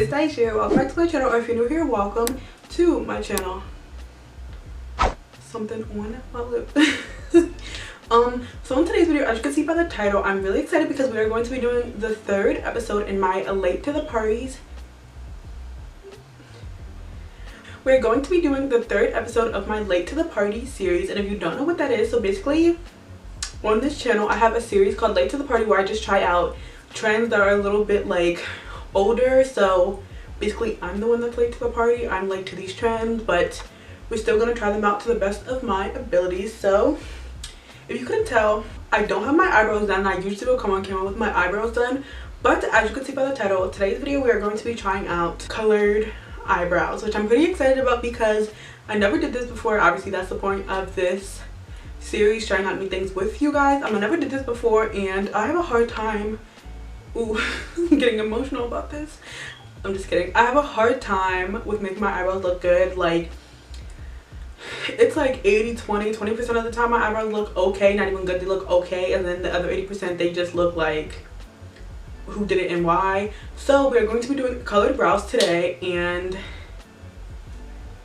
it's Daisha. Welcome back to my channel, or if you're new here, welcome to my channel. Something on my lip. So in today's video, as you can see by the title, I'm really excited because we are going to be doing the third episode in my late to the parties. We're going to be doing the third episode of my late to the party series, and if you don't know what that is, so basically on this channel I have a series called Late to the Party where I just try out trends that are a little bit like older. So basically I'm the one that's late to the party. I'm late to these trends, but we're still gonna try them out to the best of my abilities. So if you couldn't tell, I don't have my eyebrows done. I usually will come on camera with my eyebrows done, but as you can see by the title, today's video we are going to be trying out colored eyebrows, which I'm pretty excited about because I never did this before. Obviously that's the point of this series, trying out new things with you guys. I never did this before and I have a hard time getting emotional about this. I'm just kidding. I have a hard time with making my eyebrows look good. Like, it's like 20% of the time my eyebrows look okay, not even good, they look okay, and then the other 80% they just look like who did it and why. So we're going to be doing colored brows today, and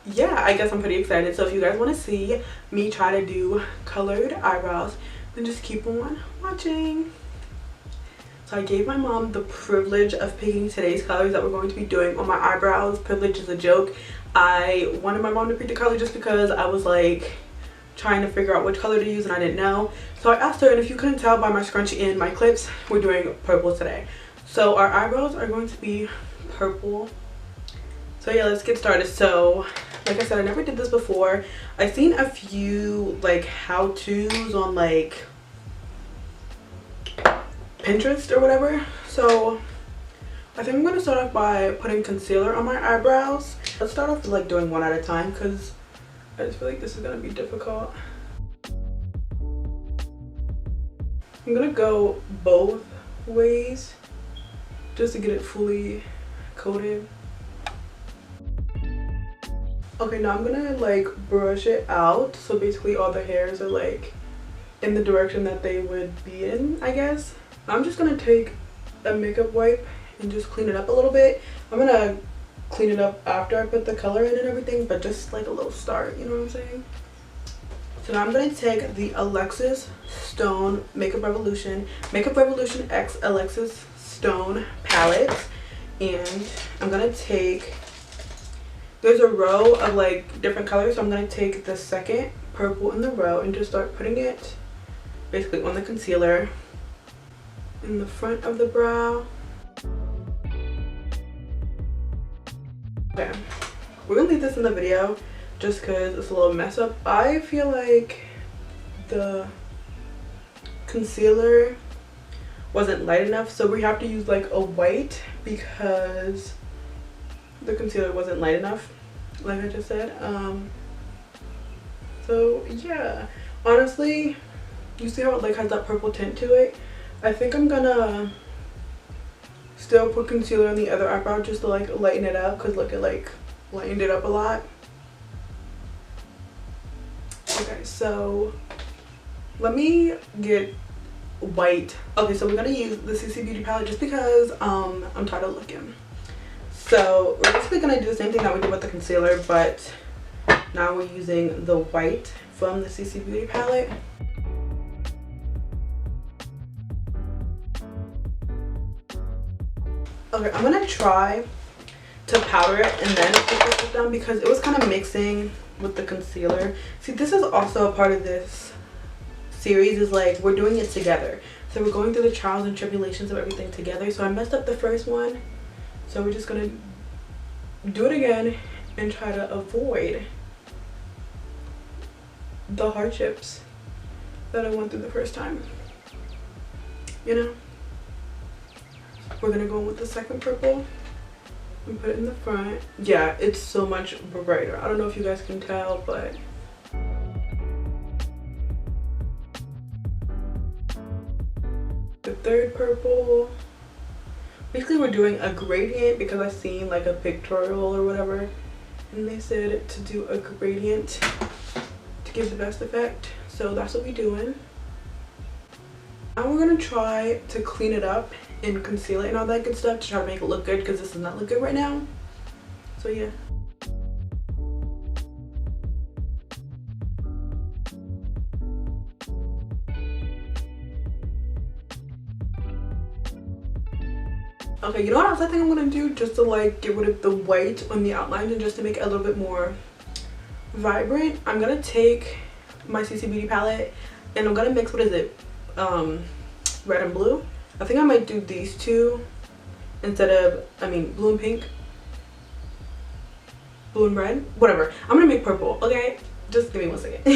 yeah, I guess I'm pretty excited. So if you guys want to see me try to do colored eyebrows, then just keep on watching. So I gave my mom the privilege of picking today's colors that we're going to be doing on my eyebrows. Privilege is a joke. I wanted my mom to pick the color just because I was like trying to figure out which color to use and I didn't know. So I asked her, and if you couldn't tell by my scrunchie and my clips, we're doing purple today. So our eyebrows are going to be purple. So yeah, let's get started. So like I said, I never did this before. I've seen a few like how-tos on like Pinterest or whatever. So I think I'm gonna start off by putting concealer on my eyebrows. Let's start off with like doing one at a time because I just feel like this is gonna be difficult. I'm gonna go both ways just to get it fully coated. Okay, now I'm gonna like brush it out so basically all the hairs are like in the direction that they would be in, I guess. I'm just gonna take a makeup wipe and just clean it up a little bit. I'm gonna clean it up after I put the color in and everything, but just like a little start, you know what I'm saying? So now I'm gonna take the Alexis Stone Makeup Revolution X Alexis Stone palette, and I'm gonna take, there's a row of like different colors, so I'm gonna take the second purple in the row and just start putting it basically on the concealer in the front of the brow. Okay, we're gonna leave this in the video just because it's a little mess up. I feel like the concealer wasn't light enough, so we have to use like a white because the concealer wasn't light enough, like I just said. So yeah, honestly, you see how it like has that purple tint to it? I think I'm gonna still put concealer on the other eyebrow just to like lighten it up, because look, it like lightened it up a lot. Okay, so let me get white. Okay, so we're gonna use the CC Beauty palette just because I'm tired of looking. So we're basically gonna do the same thing that we did with the concealer, but now we're using the white from the CC Beauty palette. Okay, I'm gonna try to powder it and then put this down because it was kind of mixing with the concealer. See, this is also a part of this series, is like we're doing it together. So we're going through the trials and tribulations of everything together. So I messed up the first one, so we're just gonna do it again and try to avoid the hardships that I went through the first time, you know? We're gonna go in with the second purple and put it in the front. Yeah, it's so much brighter. I don't know if you guys can tell, but the third purple, basically we're doing a gradient because I seen like a pictorial or whatever, and they said to do a gradient to give the best effect. So that's what we're doing. Now we're gonna try to clean it up and conceal it and all that good stuff to try to make it look good, because this does not look good right now. So yeah. Okay, you know what else I think I'm gonna do, just to like get rid of the white on the outlines and just to make it a little bit more vibrant? I'm gonna take my CC Beauty palette and I'm gonna mix, what is it, red and blue. I think I might do these two instead of, blue and pink, blue and red, whatever. I'm gonna make purple. Okay, just give me 1 second.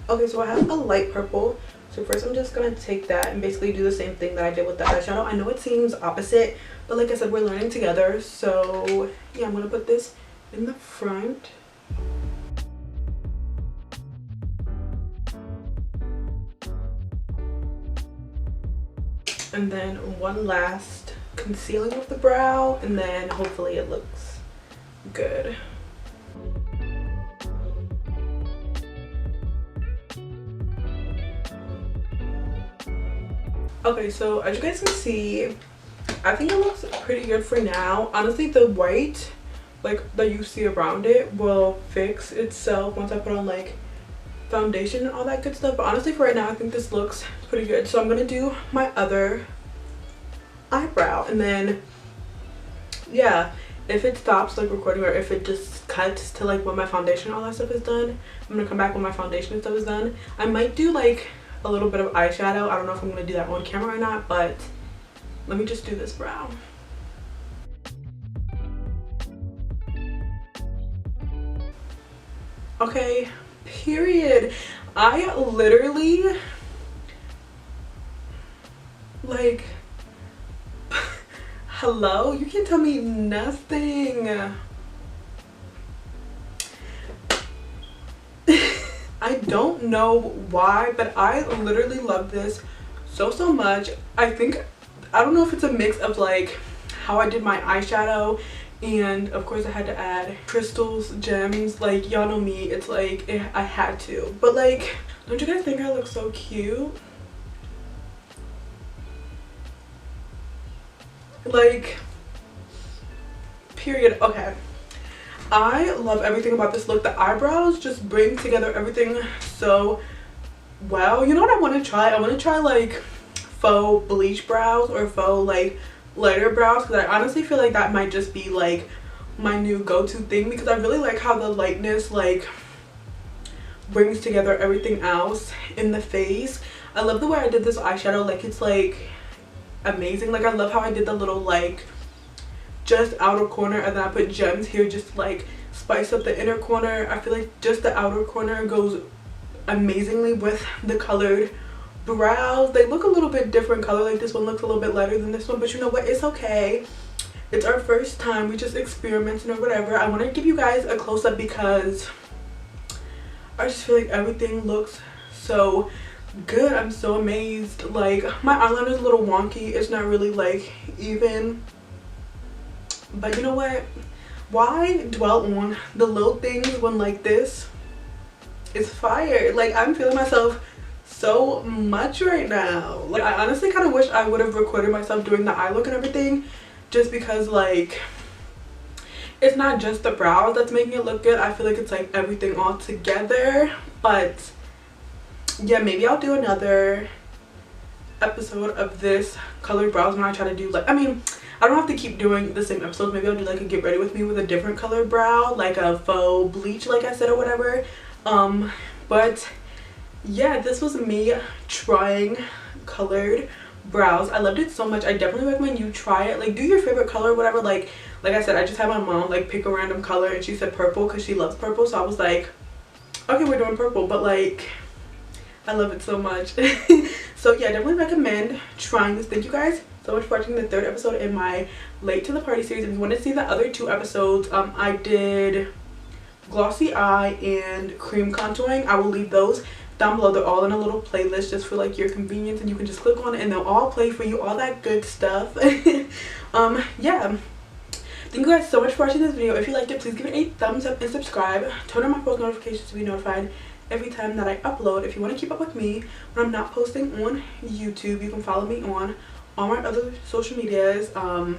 Okay, so I have a light purple. So first I'm just gonna take that and basically do the same thing that I did with the eyeshadow. I know it seems opposite, but like I said, we're learning together. So yeah, I'm gonna put this in the front. And then one last concealing of the brow, and then hopefully it looks good. Okay, so as you guys can see, I think it looks pretty good for now. Honestly, the white like that you see around it will fix itself once I put on like foundation and all that good stuff. But honestly, for right now, I think this looks pretty good. So I'm gonna do my other eyebrow, and then yeah, if it stops like recording, or if it just cuts to like when my foundation and all that stuff is done, I'm gonna come back when my foundation and stuff is done. I might do like a little bit of eyeshadow. I don't know if I'm gonna do that on camera or not, but let me just do this brow. Okay, period. I literally like hello, you can't tell me nothing. I don't know why, but I literally love this so much. I don't know if it's a mix of like how I did my eyeshadow, and of course I had to add crystals, gems, like y'all know me, it's like I had to. But like, don't you guys think I look so cute? Like, period. Okay, I love everything about this look. The eyebrows just bring together everything so well. You know what I want to try? I want to try like faux bleach brows or faux like lighter brows, because I honestly feel like that might just be like my new go-to thing, because I really like how the lightness like brings together everything else in the face. I love the way I did this eyeshadow. Like, it's like amazing. Like, I love how I did the little like just outer corner, and then I put gems here just like spice up the inner corner. I feel like just the outer corner goes amazingly with the colored brows. They look a little bit different color. Like, this one looks a little bit lighter than this one, but you know what, it's okay. It's our first time, we just experimenting or whatever. I want to give you guys a close-up because I just feel like everything looks so good. I'm so amazed. Like, my eyeliner is a little wonky, it's not really like even, but you know what, why dwell on the little things when like this is fire? Like, I'm feeling myself so much right now. Like, I honestly kind of wish I would have recorded myself doing the eye look and everything, just because like it's not just the brows that's making it look good. I feel like it's like everything all together. But yeah, maybe I'll do another episode of this colored brows when I try to do like, I don't have to keep doing the same episodes. Maybe I'll do like a get ready with me with a different colored brow, like a faux bleach like I said or whatever. But yeah, this was me trying colored brows. I loved it so much. I definitely recommend you try it. Like, do your favorite color or whatever. Like I said, I just had my mom like pick a random color, and she said purple because she loves purple, so I was like, okay, we're doing purple. But like, I love it so much. So yeah, I definitely recommend trying this. Thank you guys so much for watching the 3rd episode in my Late to the Party series. If you want to see the other 2 episodes, I did glossy eye and cream contouring. I will leave those down below. They're all in a little playlist just for like your convenience, and you can just click on it and they'll all play for you, all that good stuff. Yeah, thank you guys so much for watching this video. If you liked it, please give it a thumbs up and subscribe. Turn on my post notifications to be notified every time that I upload. If you want to keep up with me when I'm not posting on YouTube, you can follow me on all my other social medias. All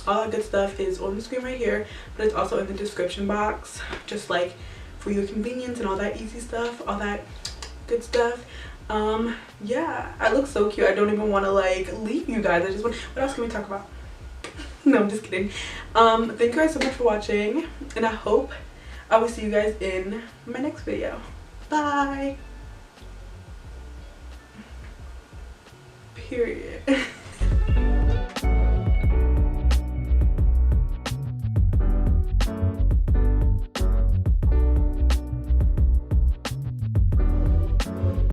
that good stuff is on the screen right here, but it's also in the description box, just like for your convenience and all that easy stuff, all that good stuff. Yeah, I look so cute. I don't even want to like leave you guys. I just want, what else can we talk about? No, I'm just kidding. Thank you guys so much for watching, and I hope I will see you guys in my next video. Bye. Period.